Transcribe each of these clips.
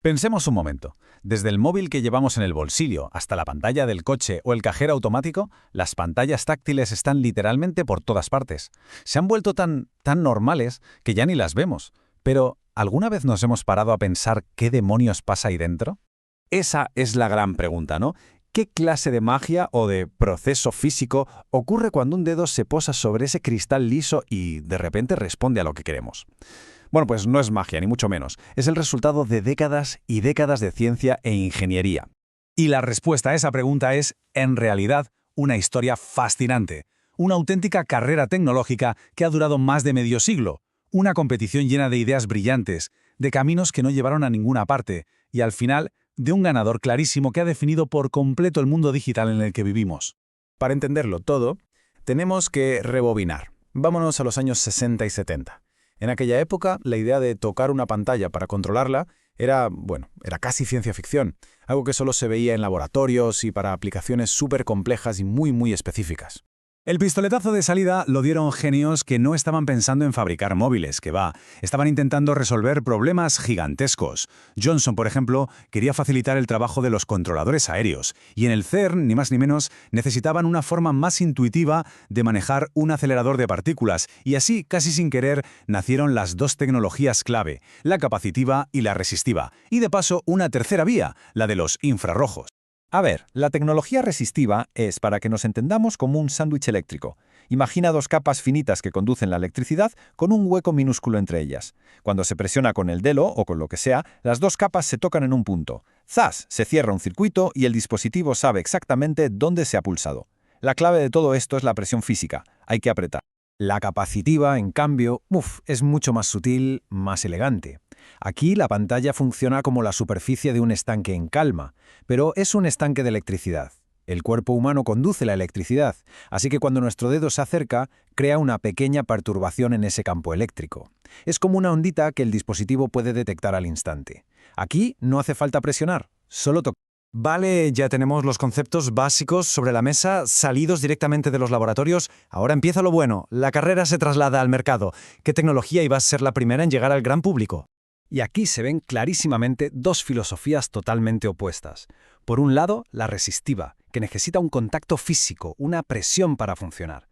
Pensemos un momento. Desde el móvil que llevamos en el bolsillo hasta la pantalla del coche o el cajero automático, las pantallas táctiles están literalmente por todas partes. Se han vuelto tan normales que ya ni las vemos. Pero, ¿alguna vez nos hemos parado a pensar qué demonios pasa ahí dentro? Esa es la gran pregunta, ¿no? ¿Qué clase de magia o de proceso físico ocurre cuando un dedo se posa sobre ese cristal liso y de repente responde a lo que queremos? Bueno, pues no es magia, ni mucho menos. Es el resultado de décadas y décadas de ciencia e ingeniería. Y la respuesta a esa pregunta es, en realidad, una historia fascinante. Una auténtica carrera tecnológica que ha durado más de medio siglo. Una competición llena de ideas brillantes, de caminos que no llevaron a ninguna parte, y al final, de un ganador clarísimo que ha definido por completo el mundo digital en el que vivimos. Para entenderlo todo, tenemos que rebobinar. Vámonos a los años 60 y 70. En aquella época, la idea de tocar una pantalla para controlarla era casi ciencia ficción, algo que solo se veía en laboratorios y para aplicaciones súper complejas y muy específicas. El pistoletazo de salida lo dieron genios que no estaban pensando en fabricar móviles, estaban intentando resolver problemas gigantescos. Johnson, por ejemplo, quería facilitar el trabajo de los controladores aéreos, y en el CERN, ni más ni menos, necesitaban una forma más intuitiva de manejar un acelerador de partículas, y así, casi sin querer, nacieron las dos tecnologías clave, la capacitiva y la resistiva, y de paso una tercera vía, la de los infrarrojos. A ver, la tecnología resistiva es, para que nos entendamos, como un sándwich eléctrico. Imagina dos capas finitas que conducen la electricidad con un hueco minúsculo entre ellas. Cuando se presiona con el dedo o con lo que sea, las dos capas se tocan en un punto. ¡Zas! Se cierra un circuito y el dispositivo sabe exactamente dónde se ha pulsado. La clave de todo esto es la presión física. Hay que apretar. La capacitiva, en cambio, es mucho más sutil, más elegante. Aquí la pantalla funciona como la superficie de un estanque en calma, pero es un estanque de electricidad. El cuerpo humano conduce la electricidad, así que cuando nuestro dedo se acerca, crea una pequeña perturbación en ese campo eléctrico. Es como una ondita que el dispositivo puede detectar al instante. Aquí no hace falta presionar, solo tocar. Vale, ya tenemos los conceptos básicos sobre la mesa, salidos directamente de los laboratorios. Ahora empieza lo bueno. La carrera se traslada al mercado. ¿Qué tecnología iba a ser la primera en llegar al gran público? Y aquí se ven clarísimamente dos filosofías totalmente opuestas. Por un lado, la resistiva, que necesita un contacto físico, una presión para funcionar.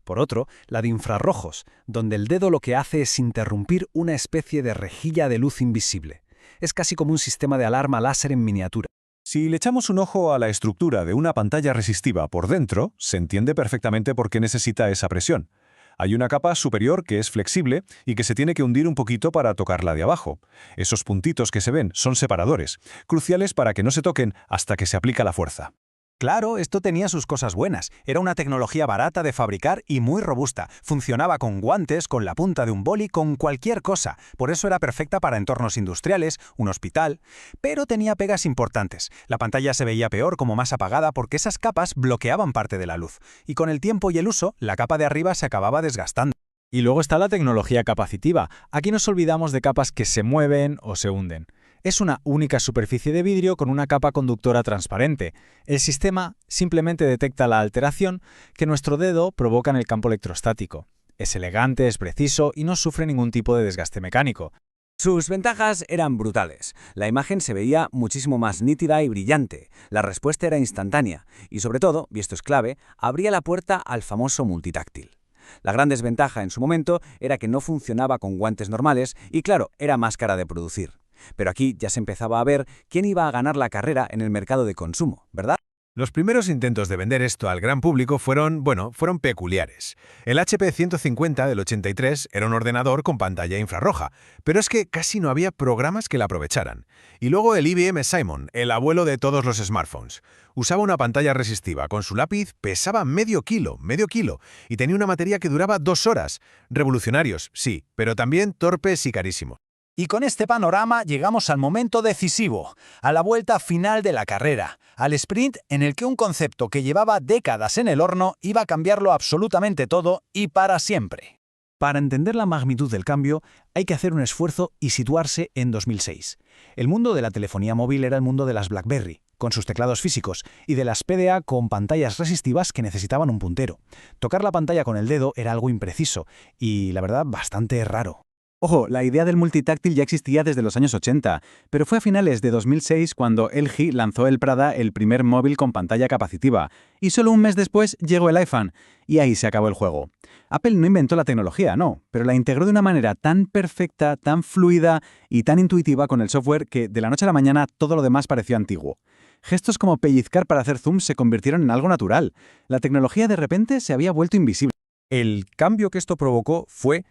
Por otro, la de infrarrojos, donde el dedo lo que hace es interrumpir una especie de rejilla de luz invisible. Es casi como un sistema de alarma láser en miniatura. Si le echamos un ojo a la estructura de una pantalla resistiva por dentro, se entiende perfectamente por qué necesita esa presión. Hay una capa superior que es flexible y que se tiene que hundir un poquito para tocarla de abajo. Esos puntitos que se ven son separadores, cruciales para que no se toquen hasta que se aplica la fuerza. Claro, esto tenía sus cosas buenas. Era una tecnología barata de fabricar y muy robusta. Funcionaba con guantes, con la punta de un boli, con cualquier cosa. Por eso era perfecta para entornos industriales, un hospital. Pero tenía pegas importantes. La pantalla se veía peor, como más apagada, porque esas capas bloqueaban parte de la luz. Y con el tiempo y el uso, la capa de arriba se acababa desgastando. Y luego está la tecnología capacitiva. Aquí nos olvidamos de capas que se mueven o se hunden. Es una única superficie de vidrio con una capa conductora transparente. El sistema simplemente detecta la alteración que nuestro dedo provoca en el campo electrostático. Es elegante, es preciso y no sufre ningún tipo de desgaste mecánico. Sus ventajas eran brutales. La imagen se veía muchísimo más nítida y brillante. La respuesta era instantánea. Y sobre todo, y esto es clave, abría la puerta al famoso multitáctil. La gran desventaja en su momento era que no funcionaba con guantes normales y, claro, era más cara de producir. Pero aquí ya se empezaba a ver quién iba a ganar la carrera en el mercado de consumo, ¿verdad? Los primeros intentos de vender esto al gran público fueron peculiares. El HP 150 del 83 era un ordenador con pantalla infrarroja, pero es que casi no había programas que la aprovecharan. Y luego el IBM Simon, el abuelo de todos los smartphones. Usaba una pantalla resistiva, con su lápiz pesaba medio kilo, y tenía una batería que duraba 2 horas. Revolucionarios, sí, pero también torpes y carísimos. Y con este panorama llegamos al momento decisivo, a la vuelta final de la carrera, al sprint en el que un concepto que llevaba décadas en el horno iba a cambiarlo absolutamente todo y para siempre. Para entender la magnitud del cambio, hay que hacer un esfuerzo y situarse en 2006. El mundo de la telefonía móvil era el mundo de las BlackBerry, con sus teclados físicos, y de las PDA con pantallas resistivas que necesitaban un puntero. Tocar la pantalla con el dedo era algo impreciso y, la verdad, bastante raro. Ojo, la idea del multitáctil ya existía desde los años 80, pero fue a finales de 2006 cuando LG lanzó el Prada, el primer móvil con pantalla capacitiva, y solo un mes después llegó el iPhone, y ahí se acabó el juego. Apple no inventó la tecnología, no, pero la integró de una manera tan perfecta, tan fluida y tan intuitiva con el software que de la noche a la mañana todo lo demás pareció antiguo. Gestos como pellizcar para hacer zoom se convirtieron en algo natural. La tecnología de repente se había vuelto invisible. El cambio que esto provocó fue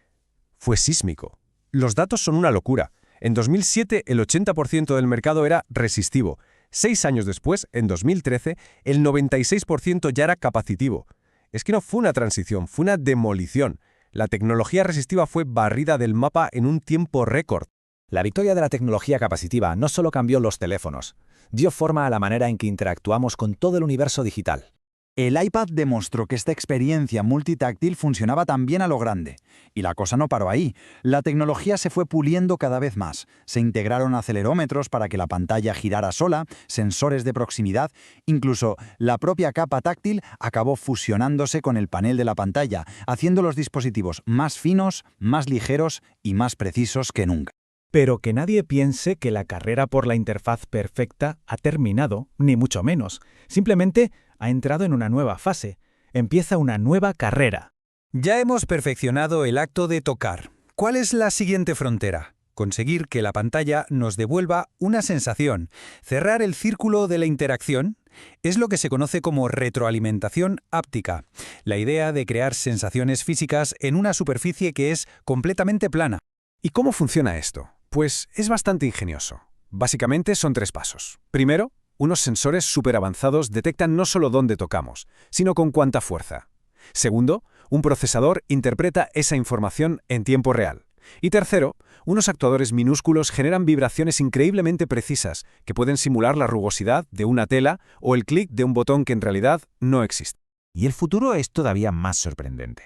sísmico. Los datos son una locura. En 2007 el 80% del mercado era resistivo. 6 años después, en 2013, el 96% ya era capacitivo. Es que no fue una transición, fue una demolición. La tecnología resistiva fue barrida del mapa en un tiempo récord. La victoria de la tecnología capacitiva no solo cambió los teléfonos, dio forma a la manera en que interactuamos con todo el universo digital. El iPad demostró que esta experiencia multitáctil funcionaba también a lo grande. Y la cosa no paró ahí. La tecnología se fue puliendo cada vez más. Se integraron acelerómetros para que la pantalla girara sola, sensores de proximidad, incluso la propia capa táctil acabó fusionándose con el panel de la pantalla, haciendo los dispositivos más finos, más ligeros y más precisos que nunca. Pero que nadie piense que la carrera por la interfaz perfecta ha terminado, ni mucho menos. Simplemente ha entrado en una nueva fase. Empieza una nueva carrera. Ya hemos perfeccionado el acto de tocar. ¿Cuál es la siguiente frontera? Conseguir que la pantalla nos devuelva una sensación. Cerrar el círculo de la interacción es lo que se conoce como retroalimentación áptica. La idea de crear sensaciones físicas en una superficie que es completamente plana. ¿Y cómo funciona esto? Pues es bastante ingenioso. Básicamente son 3 pasos. Primero, unos sensores súper avanzados detectan no solo dónde tocamos, sino con cuánta fuerza. Segundo, un procesador interpreta esa información en tiempo real. Y tercero, unos actuadores minúsculos generan vibraciones increíblemente precisas que pueden simular la rugosidad de una tela o el clic de un botón que en realidad no existe. Y el futuro es todavía más sorprendente.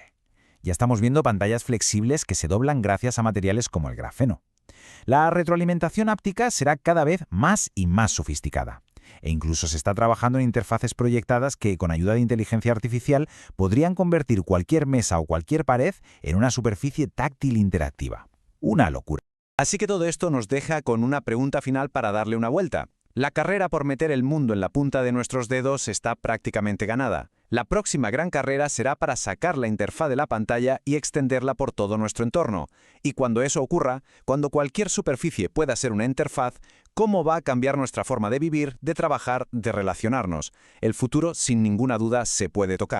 Ya estamos viendo pantallas flexibles que se doblan gracias a materiales como el grafeno. La retroalimentación áptica será cada vez más y más sofisticada. E incluso se está trabajando en interfaces proyectadas que, con ayuda de inteligencia artificial, podrían convertir cualquier mesa o cualquier pared en una superficie táctil interactiva. Una locura. Así que todo esto nos deja con una pregunta final para darle una vuelta. La carrera por meter el mundo en la punta de nuestros dedos está prácticamente ganada. La próxima gran carrera será para sacar la interfaz de la pantalla y extenderla por todo nuestro entorno. Y cuando eso ocurra, cuando cualquier superficie pueda ser una interfaz, ¿cómo va a cambiar nuestra forma de vivir, de trabajar, de relacionarnos? El futuro, sin ninguna duda, se puede tocar.